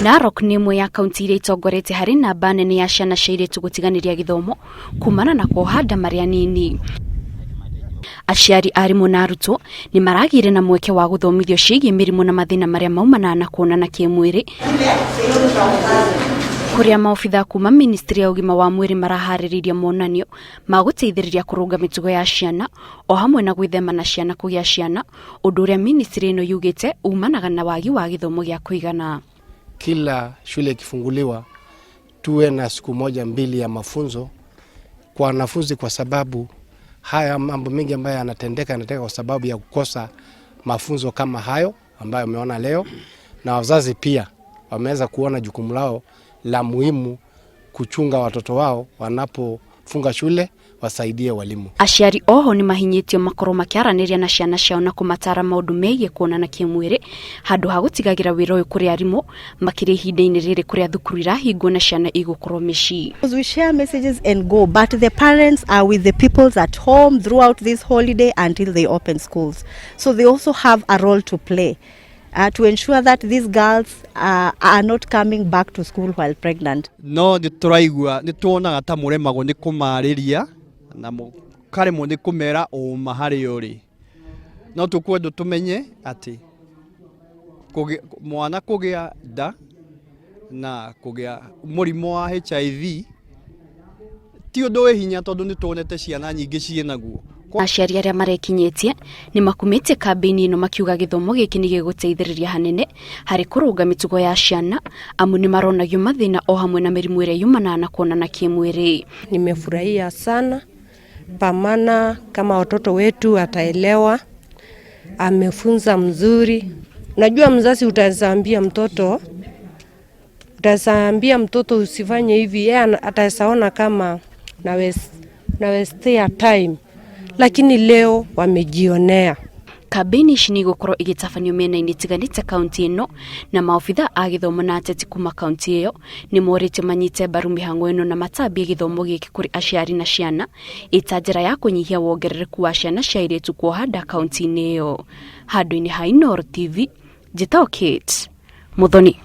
Narok ni imwe ya kaunti iria itongorete hari namba nene ya ciana cia airĩtu gũtiganĩria gĩthomo kumana na kuohanda marĩ anini. Aciari arimũ na arutwo ni maragire na mweke wa gũthomithio ciĩgiĩ mirimu na mathina marĩa maumanaga na kuonana kimwiri. Kuria maofitha kuma ministry ya ugima wa mwiri maraharĩrĩria monanio ma gũteithĩrĩria kũrũnga mĩtugo ya ciana o hamwe na gwĩthema na ciana kũgĩa ciana, ũndũ ũrĩa ministry ĩno yugĩte umanaga na wagi wa gĩthomo gĩa kũigana. Kila shule ikifunguliwa tuwe na siku moja mbili ya mafunzo kwa wanafunzi, kwa sababu haya mambo mengi ambayo yanatendeka kwa sababu ya kukosa mafunzo kama hayo ambayo umeona leo, na wazazi pia wameweza kuona jukumu lao la muhimu kuchunga watoto wao wanapofunga shule, wasaidie walimu. Aciari oho ni mahinyĩtio makoro makiaranĩria na ciana ciao na kũmatara maũndũ megiĩ kuonana kimwiri handũ ha gũtigagira wĩra ũyũ kũrĩ arimũ makĩria ihinda-inĩ rĩrĩ kũrĩa thukuru irahingwo na ciana igũkorwo mĩciĩ. We share messages and go, but the parents are with the peoples at home throughout this holiday until they open schools. So they also have a role to play to ensure that these girls are not coming back to school while pregnant. No nituraigua nituonaga ta muremagwo ni kumarĩria na karemwo ni kumera o mahari uri. No tukwenda tumenye ati mwana kugĩa nda na kugĩa mũrimũ wa HIV ti ũndũ wĩ hinya, tondũ nituonete ciana nyingĩ ciĩnaguo. Aciari arĩa marekinyĩtie ni makumĩtie Kambini ĩno makiuga gĩthomo gĩkĩ nĩ gĩgũteithĩrĩria hanene harĩ kũrũnga mĩtugo ya ciana, amu ni maronagio mathina o hamwe na mĩrimũ ĩrĩa yumanaga na kuonana kimwiri. Nimefurahia sana pamana kama watoto wetu ataelewa, amefunza mzuri. Najua mzazi utazaambia mtoto usifanye hivi, yeye atasaona kama na stay time, lakini leo wamejionea. Kambini shini gũkorwo igĩtabanio mĩena-inĩ ĩtiganĩte kaunti ĩno, na maofitha a gĩthomo na ateti kuma kaunti ĩyo ni morĩte manyite mbaru mĩhang'o ĩno na matambie gĩthomo gĩkĩ kũrĩ aciari na ciana ĩta njĩra ya kũnyihia wongerereku wa ciana cia airĩtu kuohanda kaunti-inĩ ĩyo. Handũ-inĩ ha Narok TV, Githomo Muthoni.